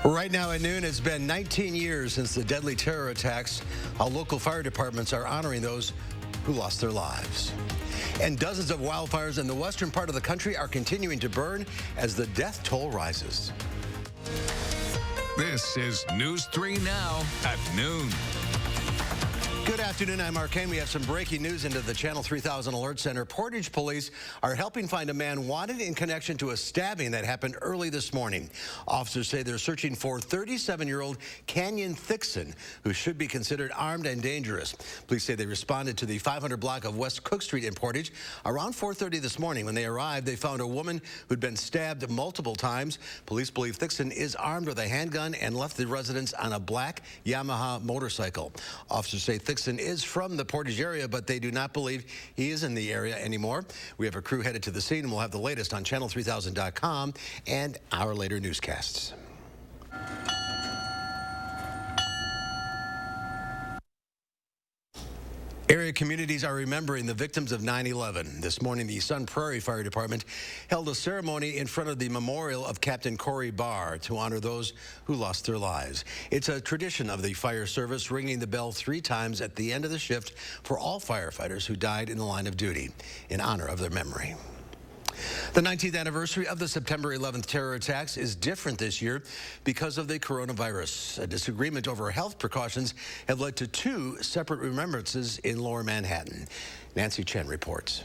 Right now at noon, it's been 19 years since the deadly terror attacks. Our local fire departments are honoring those who lost their lives. And dozens of wildfires in the western part of the country are continuing to burn as the death toll rises. This is News 3 Now at noon. Good afternoon, I'm Mark Kane. We have some breaking news into the Channel 3000 Alert Center. Portage police are helping find a man wanted in connection to a stabbing that happened early this morning. Officers say they're searching for 37-year-old Canyon Thixon, who should be considered armed and dangerous. Police say they responded to the 500 block of West Cook Street in Portage around 4:30 this morning. When they arrived, they found a woman who'd been stabbed multiple times. Police believe Thixon is armed with a handgun and left the residence on a black Yamaha motorcycle. Officers say Thixon is from the Portage area, but they do not believe he is in the area anymore. We have a crew headed to the scene, and we'll have the latest on channel3000.com and our later newscasts. Area communities are remembering the victims of 9/11. This morning, the Sun Prairie Fire Department held a ceremony in front of the memorial of Captain Corey Barr to honor those who lost their lives. It's a tradition of the fire service, ringing the bell 3 times at the end of the shift for all firefighters who died in the line of duty in honor of their memory. The 19th anniversary of the September 11th terror attacks is different this year because of the coronavirus. A disagreement over health precautions have led to 2 separate remembrances in Lower Manhattan. Nancy Chen reports.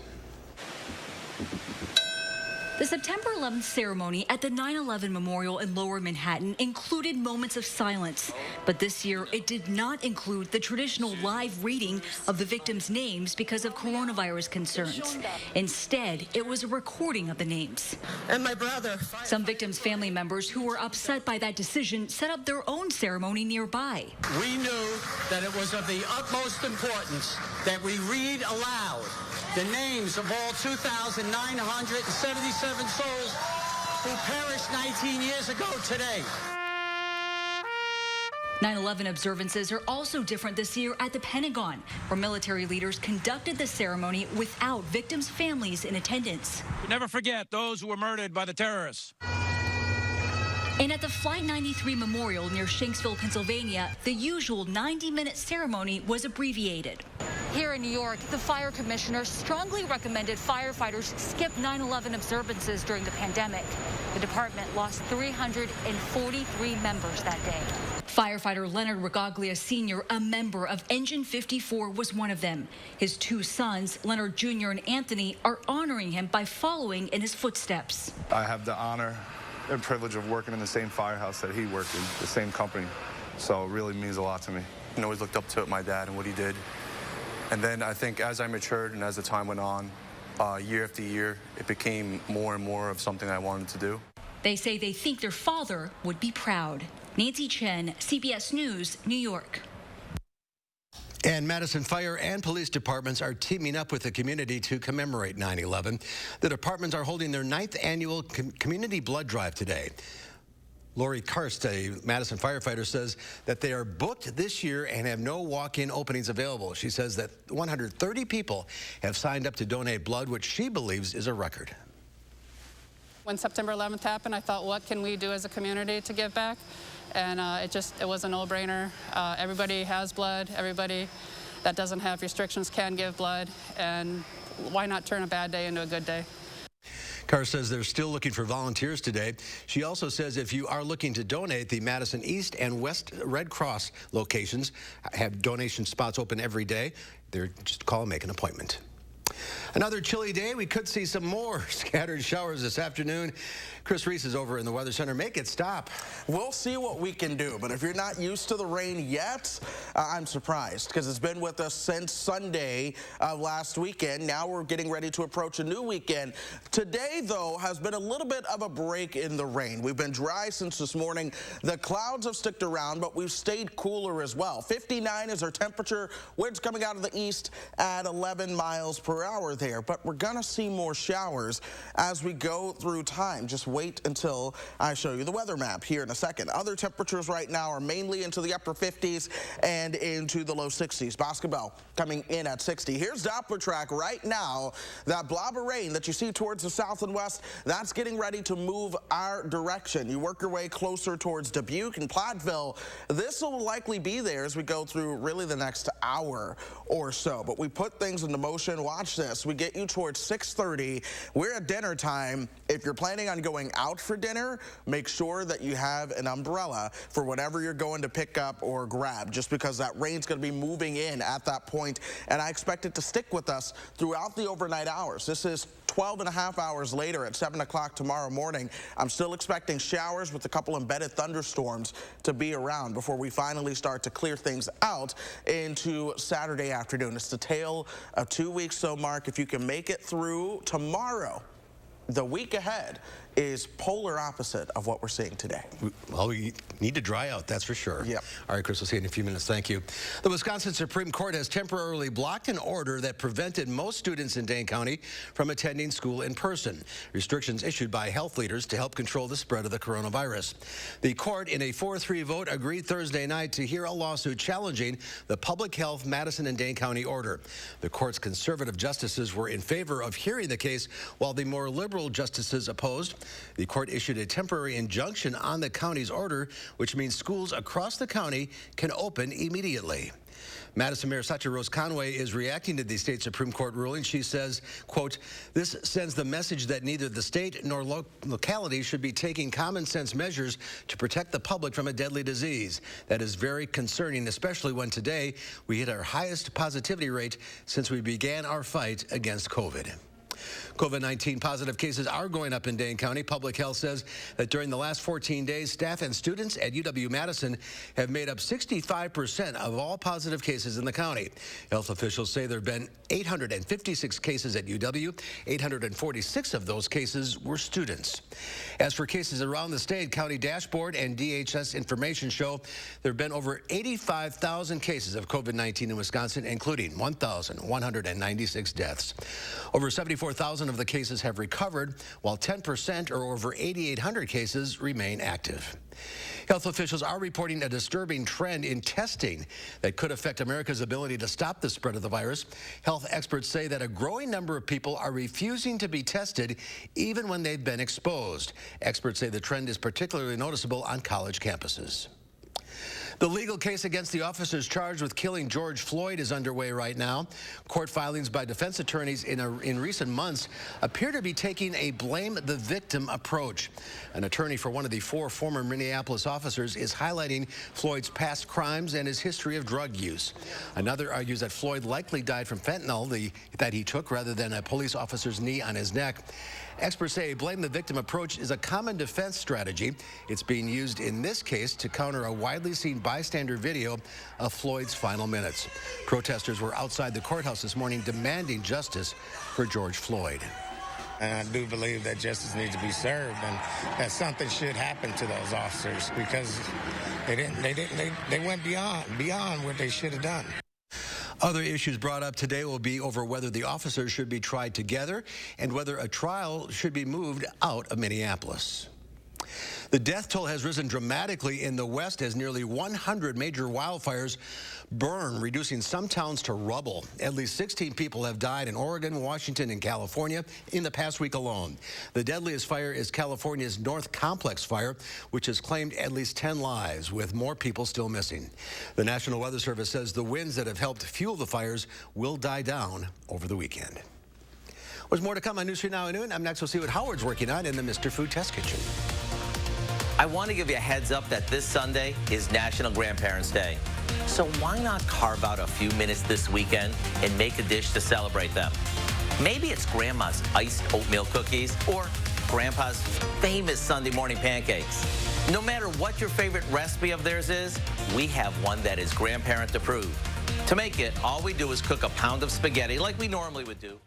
The September 11th ceremony at the 9/11 Memorial in Lower Manhattan included moments of silence. But this year, it did not include the traditional live reading of the victims' names because of coronavirus concerns. Instead, it was a recording of the names. And my brother. Some victims' family members who were upset by that decision set up their own ceremony nearby. We knew that it was of the utmost importance that we read aloud the names of all 2,977 souls who perished 19 years ago today. 9/11 observances are also different this year at the Pentagon, where military leaders conducted the ceremony without victims' families in attendance. We never forget those who were murdered by the terrorists. And at the Flight 93 Memorial near Shanksville, Pennsylvania, the usual 90-minute ceremony was abbreviated. Here in New York, the fire commissioner strongly recommended firefighters skip 9/11 observances during the pandemic. The department lost 343 members that day. Firefighter Leonard Regaglia Sr., a member of Engine 54, was one of them. His 2 sons, Leonard Jr. and Anthony, are honoring him by following in his footsteps. I have the honor and privilege of working in the same firehouse that he worked in, the same company. So it really means a lot to me. I always looked up to my dad and what he did. And then I think as I matured and as the time went on, year after year, it became more and more of something I wanted to do. They say they think their father would be proud. Nancy Chen, CBS News, New York. And Madison Fire and Police Departments are teaming up with the community to commemorate 9/11. The departments are holding their 9th annual community blood drive today. Lori Karst, a Madison firefighter, says that they are booked this year and have no walk-in openings available. She says that 130 people have signed up to donate blood, which she believes is a record. When September 11th happened, I thought, what can we do as a community to give back? And it was a no-brainer. Everybody has blood. Everybody that doesn't have restrictions can give blood. And why not turn a bad day into a good day? Carr says they're still looking for volunteers today. She also says if you are looking to donate, the Madison East and West Red Cross locations have donation spots open every day. They're just call and make an appointment. Another chilly day. We could see some more scattered showers this afternoon. Chris Reese is over in the Weather Center. Make it stop. We'll see what we can do, but if you're not used to the rain yet, I'm surprised because it's been with us since Sunday of last weekend. Now we're getting ready to approach a new weekend. Today, though, has been a little bit of a break in the rain. We've been dry since this morning. The clouds have sticked around, but we've stayed cooler as well. 59 is our temperature. Winds coming out of the east at 11 miles per hour there, but we're going to see more showers as we go through time. Just wait until I show you the weather map here in a second. Other temperatures right now are mainly into the upper 50s and into the low 60s. Boscobel coming in at 60. Here's Doppler track right now. That blob of rain that you see towards the south and west, that's getting ready to move our direction. You work your way closer towards Dubuque and Platteville. This will likely be there as we go through really the next hour or so. But we put things into motion. Watch this. We get you towards 6:30. We're at dinner time. If you're planning on going out for dinner, make sure that you have an umbrella for whatever you're going to pick up or grab, just because that rain's going to be moving in at that point, and I expect it to stick with us throughout the overnight hours. This is 12 and a half hours later at 7 o'clock tomorrow morning. I'm still expecting showers with a couple embedded thunderstorms to be around before we finally start to clear things out into Saturday afternoon. It's the tale of 2 weeks, so Mark, if you can make it through tomorrow, the week ahead is polar opposite of what we're seeing today. Well, we need to dry out, that's for sure. Yep. All right, Chris, we'll see you in a few minutes. Thank you. The Wisconsin Supreme Court has temporarily blocked an order that prevented most students in Dane County from attending school in person. Restrictions issued by health leaders to help control the spread of the coronavirus. The court, in a 4-3 vote, agreed Thursday night to hear a lawsuit challenging the public health Madison and Dane County order. The court's conservative justices were in favor of hearing the case, while the more liberal justices opposed. The court issued a temporary injunction on the county's order, which means schools across the county can open immediately. Madison Mayor Satya Rose Conway is reacting to the state Supreme Court ruling. She says, quote, "This sends the message that neither the state nor locality should be taking common sense measures to protect the public from a deadly disease. That is very concerning, especially when today we hit our highest positivity rate since we began our fight against COVID." COVID-19 positive cases are going up in Dane County. Public Health says that during the last 14 days, staff and students at UW-Madison have made up 65% of all positive cases in the county. Health officials say there have been 856 cases at UW. 846 of those cases were students. As for cases around the state, County Dashboard and DHS information show there have been over 85,000 cases of COVID-19 in Wisconsin, including 1,196 deaths. Over 74,000 of the cases have recovered, while 10%, or over 8,800 cases, remain active. Health officials are reporting a disturbing trend in testing that could affect America's ability to stop the spread of the virus. Health experts say that a growing number of people are refusing to be tested even when they've been exposed. Experts say the trend is particularly noticeable on college campuses. The legal case against the officers charged with killing George Floyd is underway right now. Court filings by defense attorneys in recent months appear to be taking a blame the victim approach. An attorney for one of the 4 former Minneapolis officers is highlighting Floyd's past crimes and his history of drug use. Another argues that Floyd likely died from fentanyl that he took rather than a police officer's knee on his neck. Experts say a blame the victim approach is a common defense strategy. It's being used in this case to counter a widely seen bystander video of Floyd's final minutes. Protesters were outside the courthouse this morning demanding justice for George Floyd. And I do believe that justice needs to be served, and that something should happen to those officers, because they went beyond what they should have done. Other issues brought up today will be over whether the officers should be tried together and whether a trial should be moved out of Minneapolis. The death toll has risen dramatically in the West as nearly 100 major wildfires burn, reducing some towns to rubble. At least 16 people have died in Oregon, Washington, and California in the past week alone. The deadliest fire is California's North Complex Fire, which has claimed at least 10 lives, with more people still missing. The National Weather Service says the winds that have helped fuel the fires will die down over the weekend. There's more to come on News 3 Now at noon. I'm next. We'll see what Howard's working on in the Mr. Food Test Kitchen. I want to give you a heads up that this Sunday is National Grandparents' Day. So why not carve out a few minutes this weekend and make a dish to celebrate them? Maybe it's Grandma's iced oatmeal cookies or Grandpa's famous Sunday morning pancakes. No matter what your favorite recipe of theirs is, we have one that is grandparent approved. To make it, all we do is cook a pound of spaghetti like we normally would do.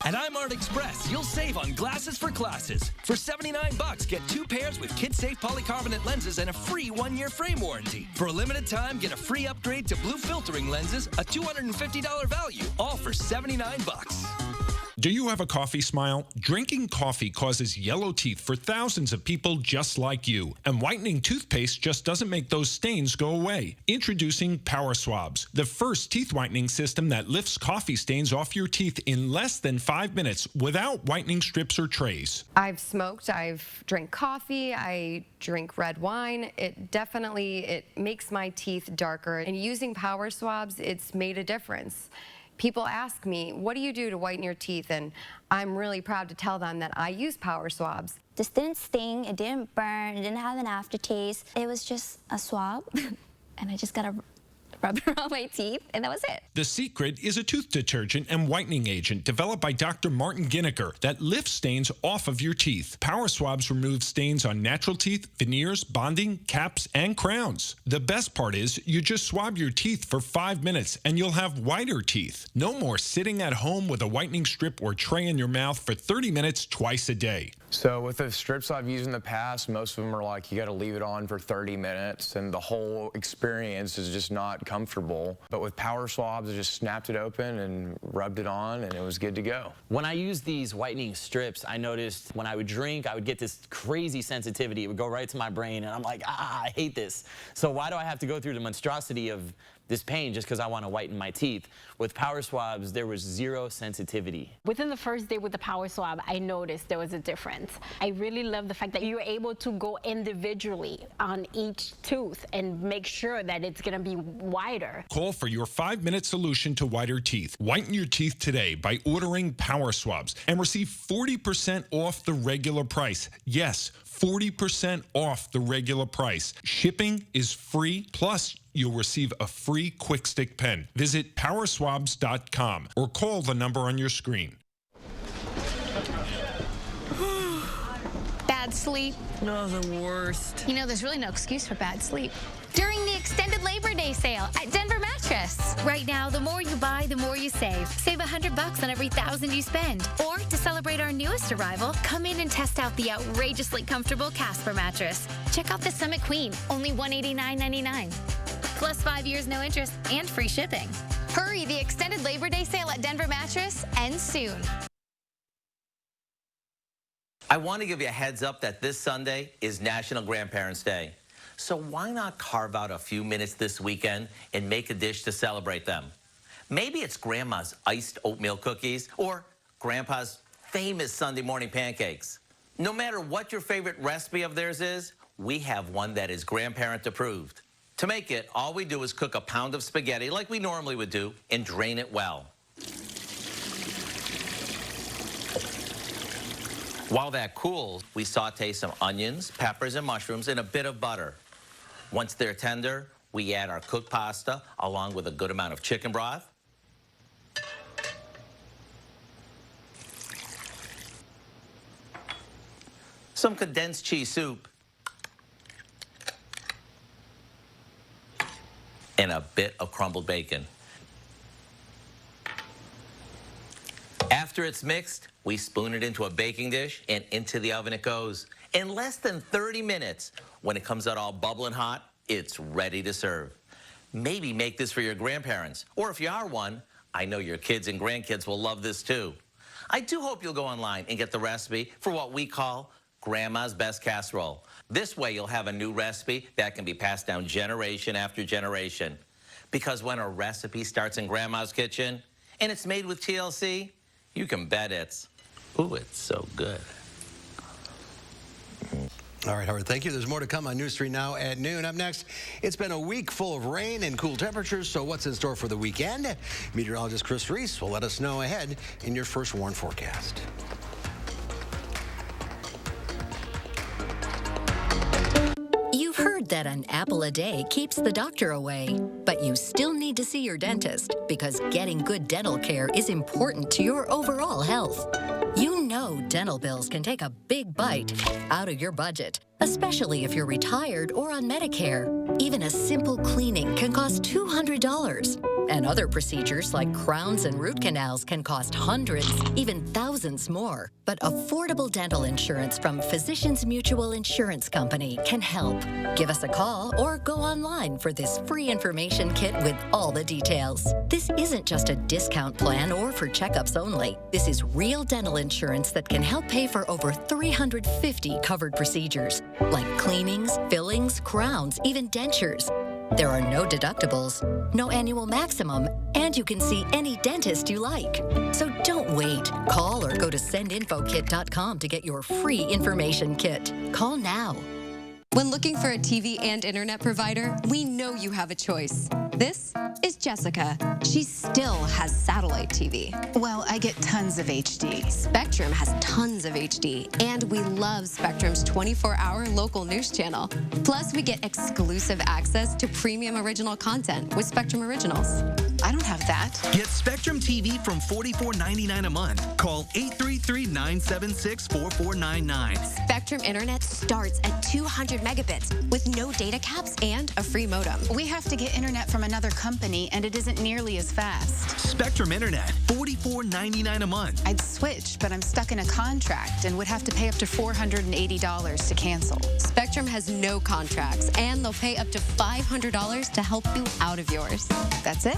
At iMart Express, you'll save on glasses for classes. For $79, get 2 pairs with kid-safe polycarbonate lenses and a free 1-year frame warranty. For a limited time, get a free upgrade to blue filtering lenses, a $250 value, all for $79. Do you have a coffee smile? Drinking coffee causes yellow teeth for thousands of people just like you. And whitening toothpaste just doesn't make those stains go away. Introducing Power Swabs, the first teeth whitening system that lifts coffee stains off your teeth in less than 5 minutes without whitening strips or trays. I've smoked, I've drank coffee, I drink red wine. It makes my teeth darker. And using Power Swabs, it's made a difference. People ask me, what do you do to whiten your teeth? And I'm really proud to tell them that I use Power Swabs. This didn't sting, it didn't burn, it didn't have an aftertaste. It was just a swab, and I just got to rub it on my teeth, and that was it. The Secret is a tooth detergent and whitening agent developed by Dr. Martin Ginniker that lifts stains off of your teeth. Power Swabs remove stains on natural teeth, veneers, bonding, caps, and crowns. The best part is you just swab your teeth for 5 minutes and you'll have whiter teeth. No more sitting at home with a whitening strip or tray in your mouth for 30 minutes twice a day. So with the strips I've used in the past, most of them are like you got to leave it on for 30 minutes and the whole experience is just not comfortable. But with Power Swabs, I just snapped it open and rubbed it on and it was good to go. When I used these whitening strips, I noticed when I would drink, I would get this crazy sensitivity. It would go right to my brain and I'm like, I hate this. So why do I have to go through the monstrosity of this pain just because I want to whiten my teeth? With Power Swabs, there was zero sensitivity. Within the first day with the Power Swab, I noticed there was a difference. I really love the fact that you're able to go individually on each tooth and make sure that it's going to be wider. Call for your 5-minute solution to whiter teeth. Whiten your teeth today by ordering Power Swabs and receive 40% off the regular price. Yes, 40% off the regular price. Shipping is free, plus you'll receive a free Quick Stick pen. Visit powerswabs.com or call the number on your screen. Bad sleep. No, the worst. You know, there's really no excuse for bad sleep. During the extended Labor Day sale at Denver Mattress. Right now, the more you buy, the more you save. Save $100 on every $1,000 you spend. Or to celebrate our newest arrival, come in and test out the outrageously comfortable Casper mattress. Check out the Summit Queen, only $189.99. Plus 5 years, no interest, and free shipping. Hurry, the extended Labor Day sale at Denver Mattress ends soon. I want to give you a heads up that this Sunday is National Grandparents' Day. So why not carve out a few minutes this weekend and make a dish to celebrate them? Maybe it's Grandma's iced oatmeal cookies or Grandpa's famous Sunday morning pancakes. No matter what your favorite recipe of theirs is, we have one that is grandparent approved. To make it, all we do is cook a pound of spaghetti like we normally would do and drain it well. While that cools, we saute some onions, peppers, and mushrooms in a bit of butter. Once they're tender, we add our cooked pasta along with a good amount of chicken broth. Some condensed cheese soup. And a bit of crumbled bacon. After it's mixed, we spoon it into a baking dish and into the oven it goes. In less than 30 minutes, when it comes out all bubbling hot, it's ready to serve. Maybe make this for your grandparents, or if you are one, I know your kids and grandkids will love this too. I do hope you'll go online and get the recipe for what we call Grandma's Best Casserole. This way you'll have a new recipe that can be passed down generation after generation. Because when a recipe starts in Grandma's kitchen and it's made with TLC, you can bet it's so good. All right, Howard, thank you. There's more to come on News 3 Now at noon. Up next, it's been a week full of rain and cool temperatures, so what's in store for the weekend? Meteorologist Chris Reese will let us know ahead in your First Warn forecast. You've heard that an apple a day keeps the doctor away, but you still need to see your dentist because getting good dental care is important to your overall health. You know dental bills can take a big bite out of your budget, especially if you're retired or on Medicare. Even a simple cleaning can cost $200. And other procedures like crowns and root canals can cost hundreds, even thousands more. But affordable dental insurance from Physicians Mutual Insurance Company can help. Give us a call or go online for this free information kit with all the details. This isn't just a discount plan or for checkups only. This is real dental insurance that can help pay for over 350 covered procedures, like cleanings, fillings, crowns, even dentures. There are no deductibles, no annual maximum, and you can see any dentist you like. So don't wait. Call or go to sendinfokit.com to get your free information kit. Call now. When looking for a TV and internet provider, we know you have a choice. This is Jessica. She still has satellite TV. Well, I get tons of HD. Spectrum has tons of HD, and we love Spectrum's 24-hour local news channel. Plus, we get exclusive access to premium original content with Spectrum Originals. I don't have that. Get Spectrum TV from $44.99 a month. Call 833-976-4499. Spectrum Internet starts at 200 megabits with no data caps and a free modem. We have to get internet from another company, and it isn't nearly as fast. Spectrum Internet, $44.99 a month. I'd switch, but I'm stuck in a contract and would have to pay up to $480 to cancel. Spectrum has no contracts, and they'll pay up to $500 to help you out of yours. That's it.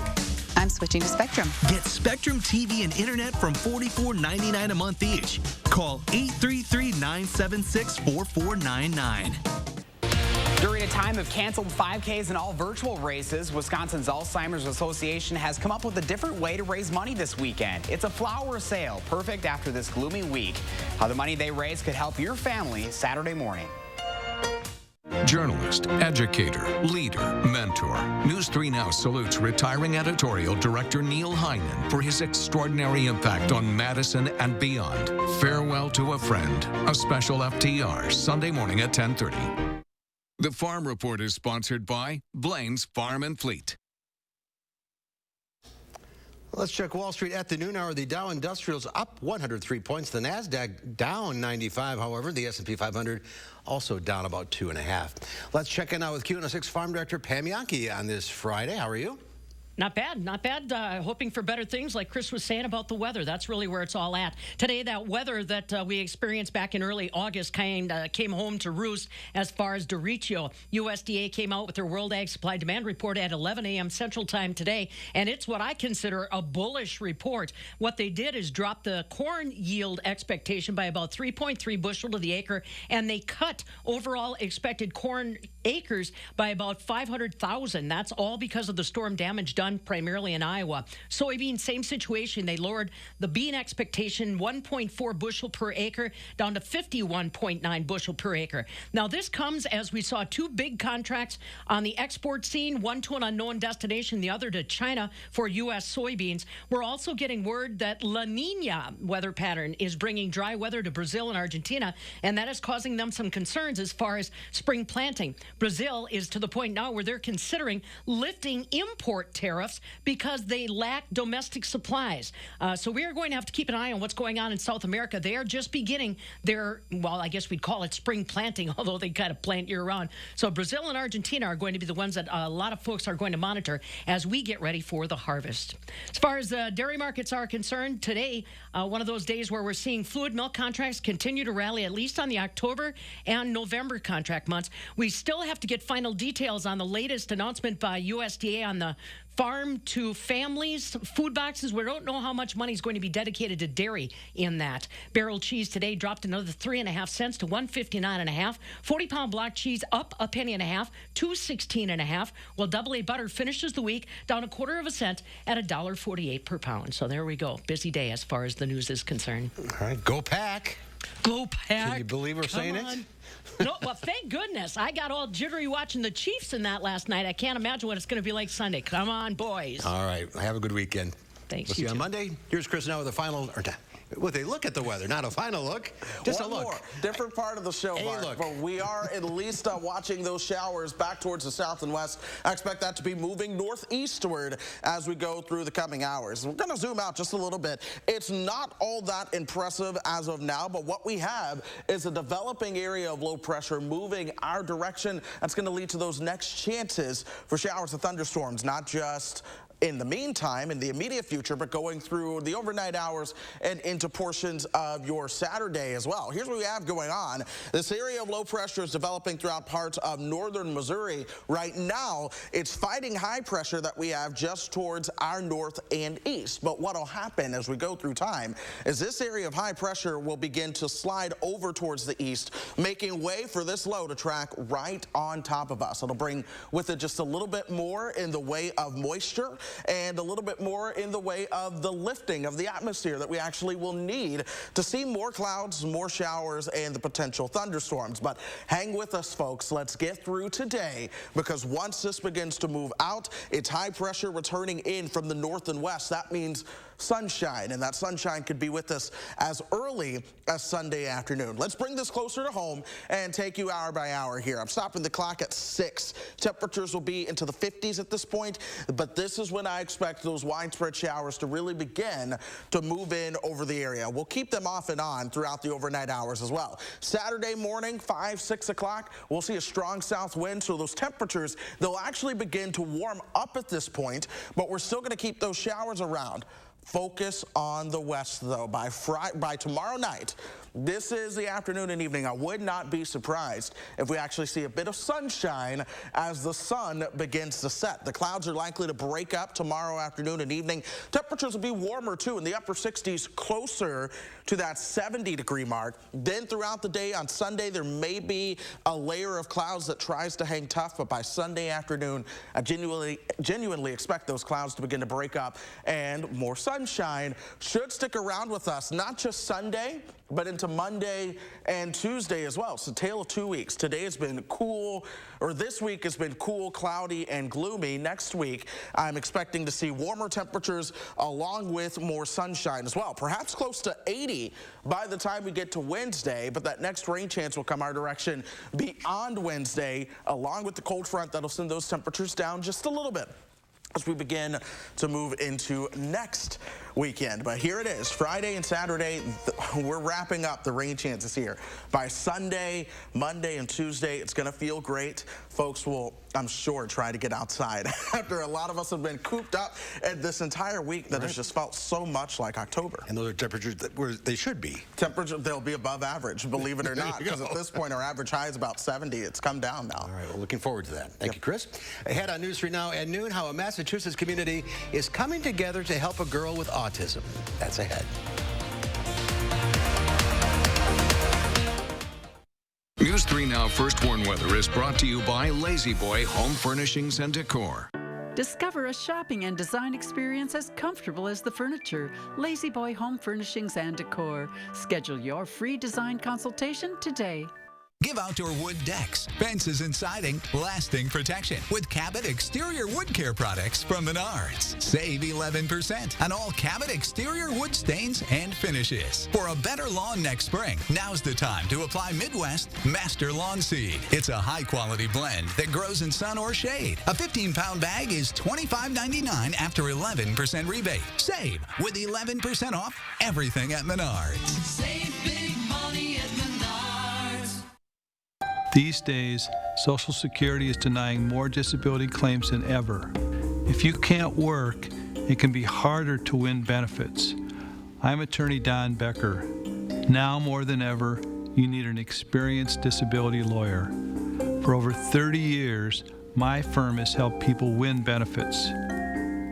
I'm switching to Spectrum. Get Spectrum TV and internet from $44.99 a month each. Call 833-976-4499. During a time of canceled 5Ks and all virtual races, Wisconsin's Alzheimer's Association has come up with a different way to raise money this weekend. It's a flower sale, perfect after this gloomy week. How the money they raise could help your family Saturday morning. Journalist, educator, leader, mentor. News 3 Now salutes retiring editorial director Neil Heineman for his extraordinary impact on Madison and beyond. Farewell to a friend. A special FTR Sunday morning at 10:30. The Farm Report is sponsored by Blain's Farm and Fleet. Let's check Wall Street at the noon hour. The Dow Industrials up 103 points. The NASDAQ down 95. However, the S&P 500 also down about 2.5. Let's check in now with QN6 Farm Director Pam Yankee on this Friday. How are you? Not bad, not bad. Hoping for better things, like Chris was saying about the weather. That's really where it's all at. Today, that weather that we experienced back in early August came home to roost as far as derecho. USDA came out with their World Ag Supply Demand Report at 11 a.m. Central Time today, and it's what I consider a bullish report. What they did is drop the corn yield expectation by about 3.3 bushel to the acre, and they cut overall expected corn acres by about 500,000. That's all because of the storm damage done primarily in Iowa. Soybean, same situation. They lowered the bean expectation 1.4 bushel per acre down to 51.9 bushel per acre. Now, this comes as we saw two big contracts on the export scene, one to an unknown destination, the other to China for U.S. soybeans. We're also getting word that La Nina weather pattern is bringing dry weather to Brazil and Argentina, and that is causing them some concerns as far as spring planting. Brazil is to the point now where they're considering lifting import tariffs because they lack domestic supplies. So we are going to have to keep an eye on what's going on in South America. They are just beginning their, well, I guess we'd call it spring planting, although they kind of plant year-round. So Brazil and Argentina are going to be the ones that a lot of folks are going to monitor as we get ready for the harvest. As far as dairy markets are concerned, today, one of those days where we're seeing fluid milk contracts continue to rally, at least on the October and November contract months. We still have to get final details on the latest announcement by USDA on the farm to families food boxes. We don't know how much money is going to be dedicated to dairy in that. Barrel cheese today dropped another 3.5 cents to 159.5. 40-pound block cheese up a penny and a half, 216.5. While AA butter finishes the week down 1/4 cent at $1.48 per pound. So there we go. Busy day as far as the news is concerned. All right, go Pack. Go Pack. Can you believe we're saying it? No, well, thank goodness. I got all jittery watching the Chiefs in that last night. I can't imagine what it's going to be like Sunday. Come on, boys. All right. Have a good weekend. Thanks. We'll see you on Monday. Here's Chris now with a final, with a look at the weather. Not a final look, just One a look. More. Different part of the show, Mark. Look. But we are at least watching those showers back towards the south and west. I expect that to be moving northeastward as we go through the coming hours. We're going to zoom out just a little bit. It's not all that impressive as of now, but what we have is a developing area of low pressure moving our direction. That's going to lead to those next chances for showers and thunderstorms, not just in the meantime, in the immediate future, but going through the overnight hours and into portions of your Saturday as well. Here's what we have going on. This area of low pressure is developing throughout parts of northern Missouri. Right now, it's fighting high pressure that we have just towards our north and east. But what will happen as we go through time is this area of high pressure will begin to slide over towards the east, making way for this low to track right on top of us. It'll bring with it just a little bit more in the way of moisture and a little bit more in the way of the lifting of the atmosphere that we actually will need to see more clouds, more showers, and the potential thunderstorms. But hang with us, folks. Let's get through today, because once this begins to move out, it's high pressure returning in from the north and west. That means sunshine, and that sunshine could be with us as early as Sunday afternoon. Let's bring this closer to home and take you hour by hour here. I'm stopping the clock at 6. Temperatures will be into the 50s at this point, but this is when I expect those widespread showers to really begin to move in over the area. We'll keep them off and on throughout the overnight hours as well. Saturday morning, 5, 6 o'clock, we'll see a strong south wind, so those temperatures, they'll actually begin to warm up at this point, but we're still going to keep those showers around. Focus on the west, though. By tomorrow night, this is the afternoon and evening. I would not be surprised if we actually see a bit of sunshine as the sun begins to set. The clouds are likely to break up tomorrow afternoon and evening. Temperatures will be warmer, too, in the upper 60s, closer to that 70-degree mark. Then throughout the day on Sunday, there may be a layer of clouds that tries to hang tough, but by Sunday afternoon, I genuinely expect those clouds to begin to break up, and more sunshine should stick around with us, not just Sunday, but into Monday and Tuesday as well. It's a tale of 2 weeks. Today has been cool, or this week has been cool, cloudy, and gloomy. Next week, I'm expecting to see warmer temperatures along with more sunshine as well. Perhaps close to 80 by the time we get to Wednesday, but that next rain chance will come our direction beyond Wednesday, along with the cold front that'll send those temperatures down just a little bit as we begin to move into next weekend. But here it is, Friday and Saturday, we're wrapping up the rain chances here. By Sunday, Monday, and Tuesday, it's gonna feel great. Folks will, I'm sure, try to get outside after a lot of us have been cooped up at this entire week that has just felt so much like October. And those are temperatures that they should be. Temperatures, they'll be above average, believe it or not, because at this point, our average high is about 70. It's come down now. All right, well, looking forward to that. Thank you, Chris. Ahead on News 3 Now at noon, how a Massachusetts community is coming together to help a girl with autism. That's ahead. News 3 Now First Warn Weather is brought to you by Lazy Boy Home Furnishings and Decor. Discover a shopping and design experience as comfortable as the furniture. Lazy Boy Home Furnishings and Decor. Schedule your free design consultation today. Give outdoor wood decks, fences, and siding lasting protection with Cabot Exterior Wood Care products from Menards. Save 11% on all Cabot exterior wood stains and finishes. For a better lawn next spring, now's the time to apply Midwest Master Lawn Seed. It's a high-quality blend that grows in sun or shade. A 15-pound bag is $25.99 after 11% rebate. Save with 11% off everything at Menards. Save big money at Menards. These days, Social Security is denying more disability claims than ever. If you can't work, it can be harder to win benefits. I'm attorney Don Becker. Now more than ever, you need an experienced disability lawyer. For over 30 years, my firm has helped people win benefits.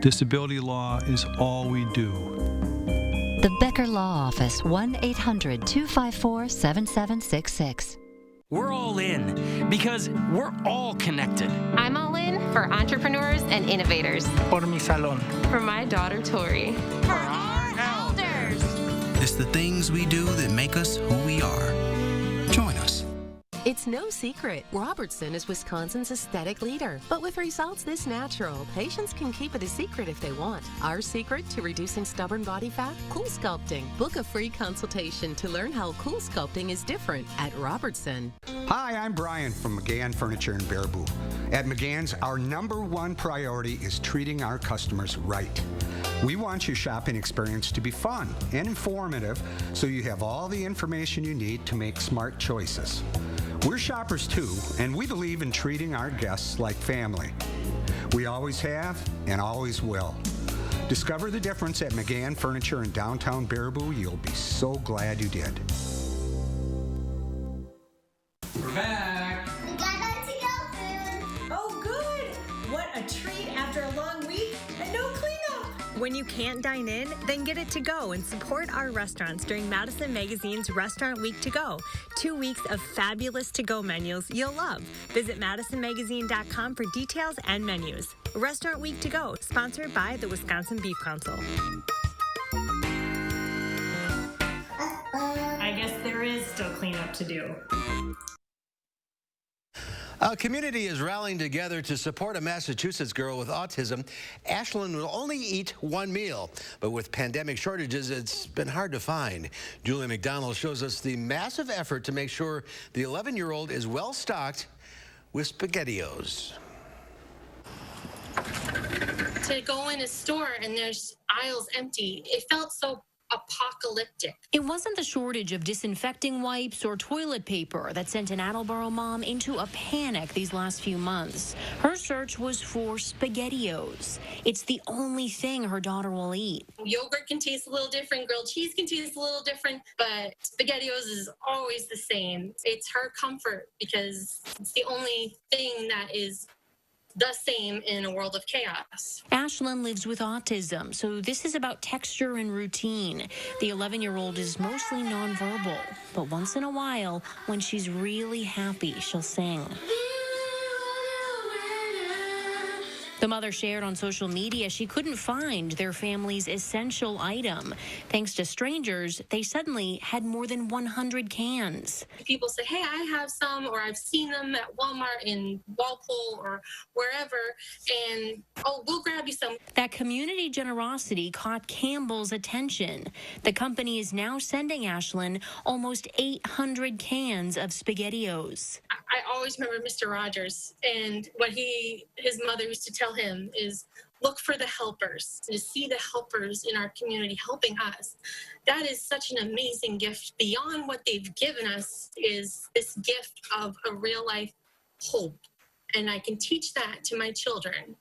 Disability law is all we do. The Becker Law Office, 1-800-254-7766. We're all in because we're all connected. I'm all in for entrepreneurs and innovators. Por mi salón. For my daughter, Tori. For our elders. It's the things we do that make us who we are. Join us. It's no secret, Robertson is Wisconsin's aesthetic leader. But with results this natural, patients can keep it a secret if they want. Our secret to reducing stubborn body fat? Cool Sculpting. Book a free consultation to learn how Cool Sculpting is different at Robertson. Hi, I'm Brian from McGann Furniture in Baraboo. At McGann's, our #1 priority is treating our customers right. We want your shopping experience to be fun and informative so you have all the information you need to make smart choices. We're shoppers too, and we believe in treating our guests like family. We always have and always will. Discover the difference at McGann Furniture in downtown Baraboo. You'll be so glad you did. We're back. We got our to-go food. Oh, good. What a treat after a long week and no cleanup. When you can't dine in, then get it to go and support our restaurants during Madison Magazine's Restaurant Week to Go. 2 weeks of fabulous to-go menus you'll love. Visit madisonmagazine.com for details and menus. Restaurant Week to Go, sponsored by the Wisconsin Beef Council. I guess there is still cleanup to do. A community is rallying together to support a Massachusetts girl with autism. Ashlyn will only eat one meal, but with pandemic shortages, it's been hard to find. Julia McDonald shows us the massive effort to make sure the 11-year-old is well stocked with SpaghettiOs. To go in a store and there's aisles empty, it felt so apocalyptic. It wasn't the shortage of disinfecting wipes or toilet paper that sent an Attleboro mom into a panic these last few months. Her search was for SpaghettiOs. It's the only thing her daughter will eat. Yogurt can taste a little different, grilled cheese can taste a little different, but SpaghettiOs is always the same. It's her comfort because it's the only thing that is the same in a world of chaos. Ashlyn lives with autism, so this is about texture and routine. The 11-year-old is mostly nonverbal, but once in a while, when she's really happy, she'll sing. The mother shared on social media she couldn't find their family's essential item. Thanks to strangers, they suddenly had more than 100 cans. People say, hey, I have some, or I've seen them at Walmart in Walpole or wherever, and oh, we'll grab you some. That community generosity caught Campbell's attention. The company is now sending Ashlyn almost 800 cans of SpaghettiOs. I always remember Mr. Rogers, and what his mother used to tell him is, look for the helpers, to see the helpers in our community helping us. That is such an amazing gift. Beyond what they've given us is this gift of a real life hope, and I can teach that to my children.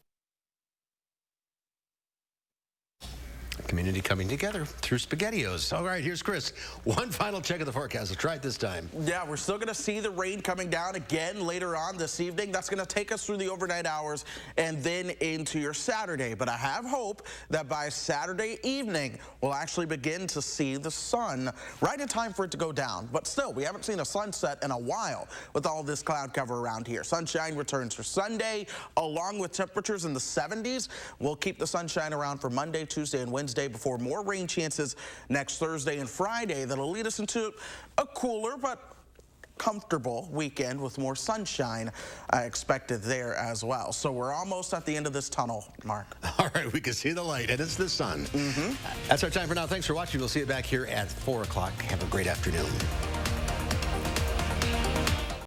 Community coming together through SpaghettiOs. All right, here's Chris. One final check of the forecast. Let's try it this time. Yeah, we're still going to see the rain coming down again later on this evening. That's going to take us through the overnight hours and then into your Saturday. But I have hope that by Saturday evening, we'll actually begin to see the sun right in time for it to go down. But still, we haven't seen a sunset in a while with all this cloud cover around here. Sunshine returns for Sunday, along with temperatures in the 70s. We'll keep the sunshine around for Monday, Tuesday, and Wednesday before more rain chances next Thursday and Friday. That'll lead us into a cooler but comfortable weekend with more sunshine expected there as well. So we're almost at the end of this tunnel, Mark. All right, we can see the light, and it's the sun. That's our time for now. Thanks for watching. We'll see you back here at 4 o'clock. Have a great afternoon.